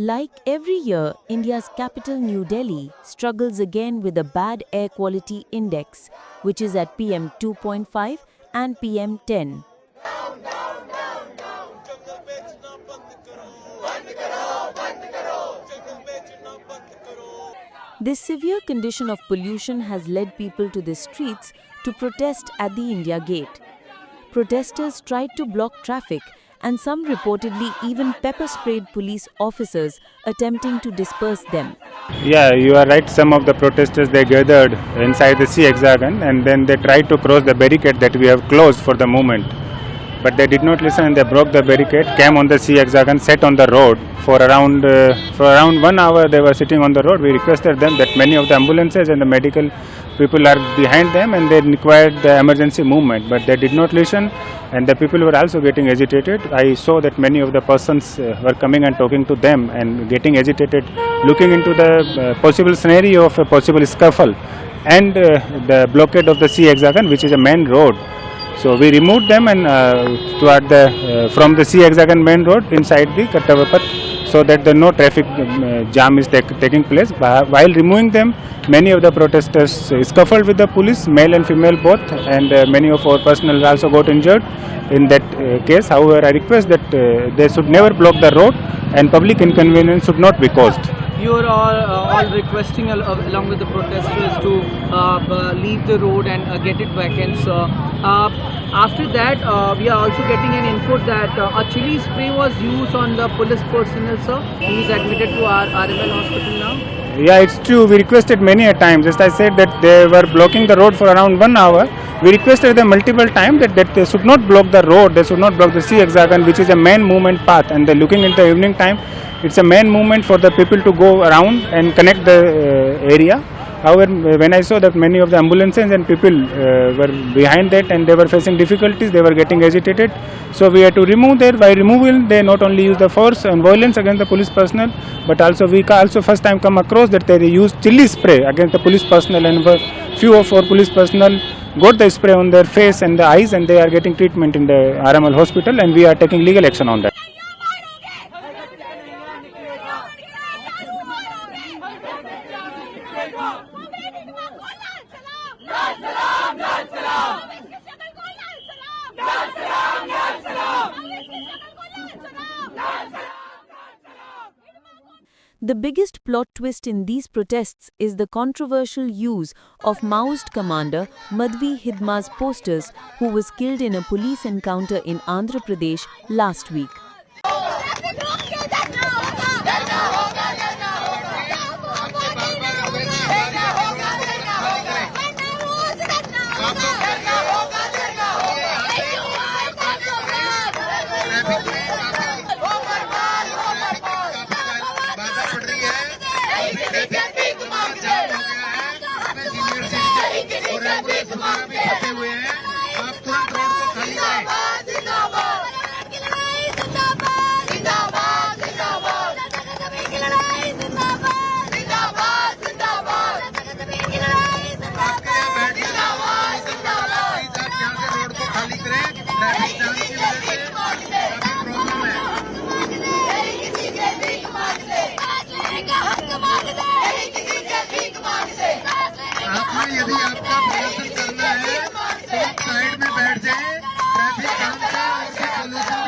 Like every year, India's capital New Delhi struggles again with a bad air quality index, which is at PM 2.5 and PM 10. This severe condition of pollution has led people to the streets to protest at the India Gate. Protesters tried to block traffic, and some reportedly even pepper-sprayed police officers attempting to disperse them. Yeah, you are right. Some of the protesters, they gathered inside the sea hexagon and then they tried to cross the barricade that we have closed for the moment. But they did not listen and they broke the barricade, came on the sea hexagon, sat on the road for around 1 hour. They were sitting on the road. We requested them that many of the ambulances and the medical people are behind them and they required the emergency movement, but they did not listen and the people were also getting agitated. I saw that many of the persons were coming and talking to them and getting agitated, looking into the possible scenario of a possible scuffle and the blockade of the sea hexagon, which is a main road. So we removed them and from the sea hexagon main road inside the Kattavapat, so that no traffic jam is taking place. While removing them, many of the protesters scuffled with the police, male and female both, and many of our personnel also got injured in that case. However, I request that they should never block the road and public inconvenience should not be caused. You are all requesting along with the protesters to leave the road and get it vacant. So after that, we are also getting an input that a chili spray was used on the police personnel, sir. He is admitted to our RML hospital now. Yeah, it's true. We requested many a times. Just I said that they were blocking the road for around 1 hour. We requested them multiple times that they should not block the road. They should not block the sea hexagon, which is a main movement path. And they're looking in the evening time. It's a main movement for the people to go around and connect the area. However, when I saw that many of the ambulances and people were behind that and they were facing difficulties, they were getting agitated. So we had to remove there. By removal, they not only use the force and violence against the police personnel, but also we also first time come across that they used chili spray against the police personnel, and few of our police personnel got the spray on their face and the eyes, and they are getting treatment in the RML hospital, and we are taking legal action on that. The biggest plot twist in these protests is the controversial use of Maoist commander Madhvi Hidma's posters, who was killed in a police encounter in Andhra Pradesh last week. यदि आपका प्रदर्शन करना है तो आप side में बैठ जाए। ट्रैफिक जाम का और भी पोल्यूशन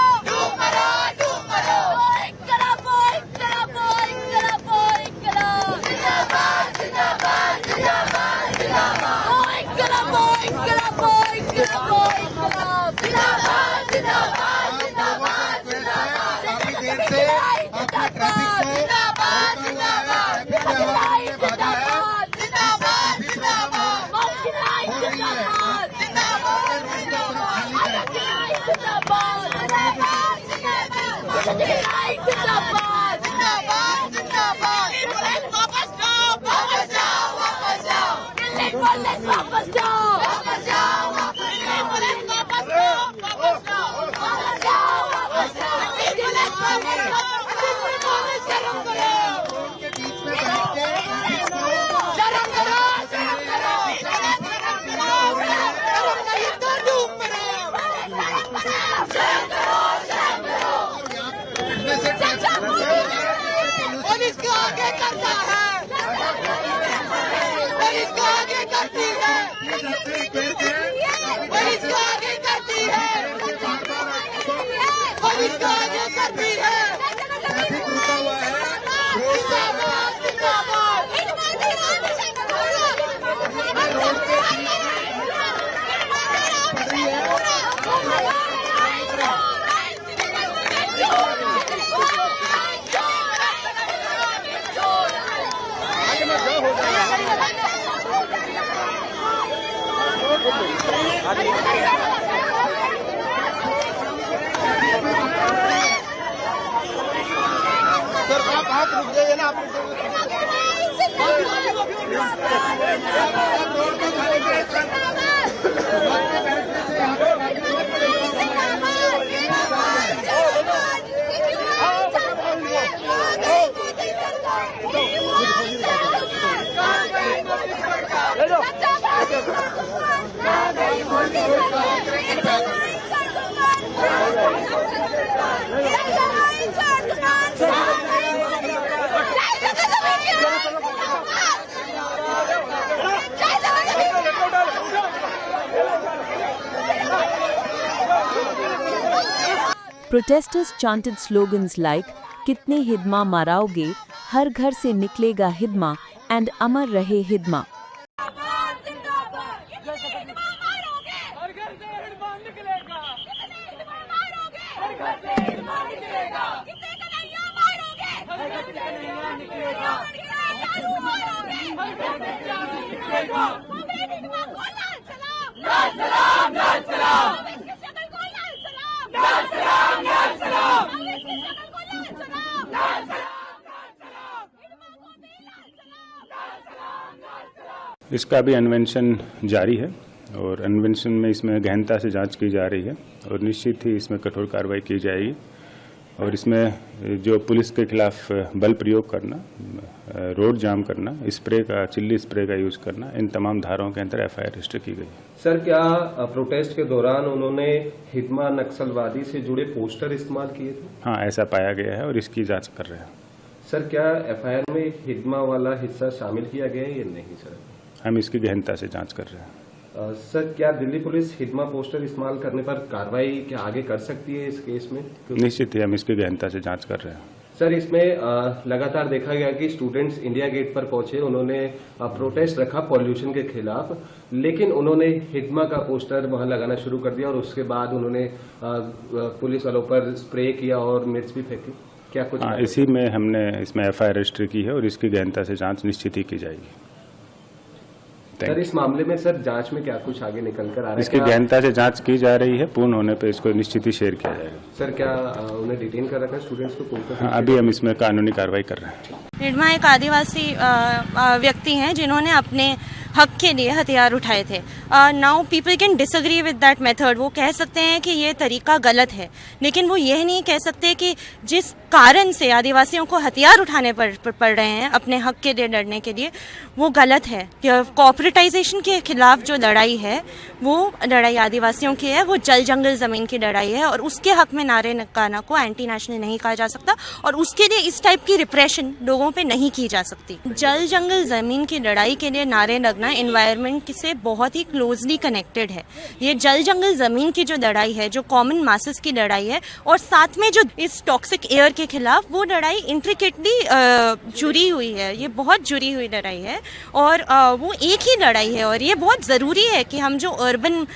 भी बढ़ रहा है। काफी देर से आपने ट्रैफिक को ट्रैफिक रुका हुआ है, रोड पे सर आप हाथ रुक जाइए ना, आप रोड पे खाली Protesters chanted slogans like "Kitne hidma maraoge," "Har ghar se niklega hidma," and "Amar rahe hidma." इसका भी अन्वेषण जारी है और अन्वेषण में इसमें गहनता से जांच की जा रही है और निश्चित ही इसमें कठोर कार्रवाई की जाएगी और इसमें जो पुलिस के खिलाफ बल प्रयोग करना, रोड जाम करना, स्प्रे का, चिल्ली स्प्रे का यूज करना, इन तमाम धाराओं के अंदर एफआईआर रजिस्टर की गई है। सर, क्या प्रोटेस्ट के दौरान उन्होंने हिदमा नक्सलवादी से जुड़े पोस्टर इस्तेमाल किए थे? हाँ, ऐसा पाया गया है और इसकी जांच कर रहे हैं। सर, क्या एफआईआर में हिदमा वाला हिस्सा शामिल किया गया है या नहीं? सर, हम इसकी गहनता से जांच कर रहे हैं। सर, क्या दिल्ली पुलिस हिदमा पोस्टर इस्तेमाल करने पर कार्रवाई क्या आगे कर सकती है इस केस में? निश्चित ही हम इसकी गहनता से जांच कर रहे हैं। सर, इसमें लगातार देखा गया कि स्टूडेंट्स इंडिया गेट पर पहुंचे, उन्होंने प्रोटेस्ट रखा पॉल्यूशन के खिलाफ, लेकिन उन्होंने हिदमा का पोस्टर वहां लगाना शुरू कर दिया और उसके बाद उन्होंने पुलिस वालों पर स्प्रे किया और मिर्च भी फेंकी। क्या कुछ? इसी में हमने इसमें एफआईआर रजिस्टर की है और इसकी गहनता से जांच निश्चित ही की जाएगी। सर, इस मामले में सर जांच में क्या कुछ आगे निकल कर आ रहा है? इसकी गहनता से जांच की जा रही है, पूर्ण होने पे इसको निश्चित ही शेयर किया जाएगा। सर, क्या उन्हें डिटेन कर रखा है स्टूडेंट्स को? हाँ, अभी हम इसमें कानूनी कार्रवाई कर रहे हैं। हिडमा एक आदिवासी व्यक्ति हैं जिन्होंने अपने हक के लिए हथियार उठाए थे। Now people can disagree with that method. वो कह सकते हैं कि ये तरीका गलत है, लेकिन वो यह नहीं कह सकते कि जिस कारण से आदिवासियों को हथियार उठाने पड़ रहे हैं अपने हक के लिए लड़ने के लिए, वो गलत है। कॉर्पोरेटाइजेशन के खिलाफ जो लड़ाई है वो लड़ाई आदिवासियों की है, वो जल जंगल ज़मीन की लड़ाई है और उसके हक में नारे नकाना को एंटी नेशनल नहीं कहा जा सकता और उसके लिए इस टाइप की रिप्रेशन लोगों पे नहीं की जा सकती। जल जंगल ज़मीन की लड़ाई के लिए नारे लगना एनवायरनमेंट से बहुत ही क्लोजली कनेक्टेड है। ये जल जंगल ज़मीन की जो लड़ाई है, जो कॉमन मासेस की लड़ाई है, और साथ में जो इस टॉक्सिक एयर के खिलाफ वो लड़ाई इंट्रिकेटली जुड़ी हुई है। ये बहुत जुड़ी हुई लड़ाई है और वो एक ही लड़ाई है और ये बहुत ज़रूरी है कि हम जो अर्बन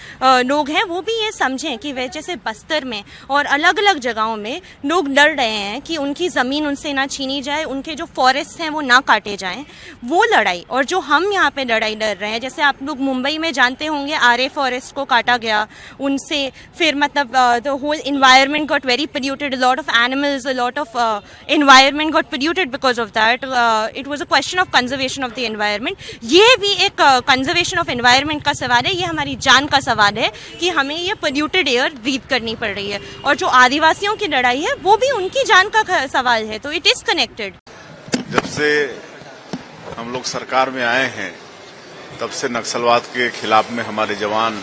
लोग हैं वो भी ये समझें कि वह जैसे बस्तर में और अलग अलग जगहों में लोग लड़ रहे हैं कि उनकी ज़मीन उनसे ना छीनी जाए, उनके जो फॉरेस्ट हैं वो ना काटे जाएं, वो लड़ाई। और जो हम यहाँ पे लड़ाई लड़ रहे हैं, जैसे आप लोग मुंबई में जानते होंगे आरे फॉरेस्ट को काटा गया, उनसे फिर मतलब the whole environment got very polluted, lot of animals, lot of environment got polluted because of that. It was a question of conservation of the environment. ये भी एक कंजर्वेशन ऑफ एनवायरनमेंट का सवाल है, ये हमारी जान का सवाल है कि हमें ये पोल्यूटेड एयर ब्रीथ करनी पड़ रही है। और जो आदिवासियों की लड़ाई है वो भी उनकी जान का सवाल है, तो इट इज कनेक्टेड। जब से हम लोग सरकार में आए हैं तब से नक्सलवाद के खिलाफ में हमारे जवान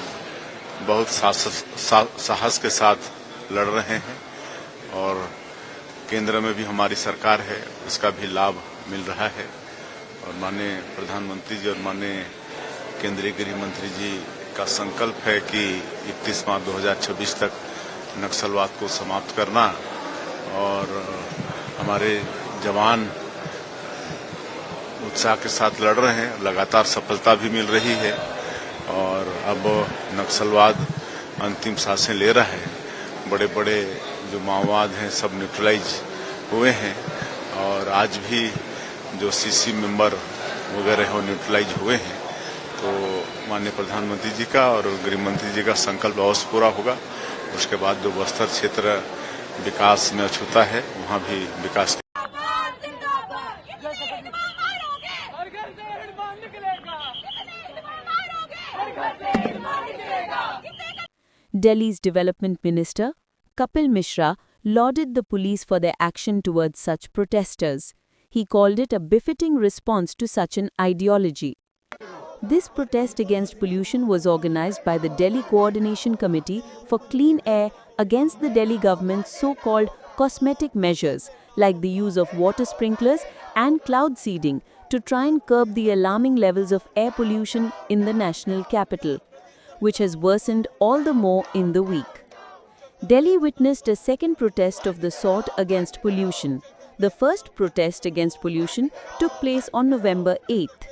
बहुत साहस के साथ लड़ रहे हैं और केंद्र में भी हमारी सरकार है, उसका भी लाभ मिल रहा है। और माननीय प्रधानमंत्री जी और माननीय केंद्रीय गृह मंत्री जी का संकल्प है कि 31 मार्च 2026 तक नक्सलवाद को समाप्त करना और हमारे जवान उत्साह के साथ लड़ रहे हैं, लगातार सफलता भी मिल रही है और अब नक्सलवाद अंतिम सांसें ले रहा है। बड़े बड़े जो माओवाद हैं सब न्यूट्रलाइज हुए हैं और आज भी जो सीसी मेंबर वगैरह हैं वो न्यूट्रलाइज हुए हैं। तो माननीय प्रधानमंत्री जी का और गृह मंत्री जी का संकल्प अवश्य पूरा होगा। उसके बाद जो बस्तर क्षेत्र विकास में अछूता है वहाँ भी विकास Delhi's Development Minister, Kapil Mishra, lauded the police for their action towards such protesters. He called it a befitting response to such an ideology. This protest against pollution was organized by the Delhi Coordination Committee for Clean Air against the Delhi government's so-called cosmetic measures like the use of water sprinklers and cloud seeding to try and curb the alarming levels of air pollution in the national capital, which has worsened all the more in the week. Delhi witnessed a second protest of the sort against pollution. The first protest against pollution took place on November 8th.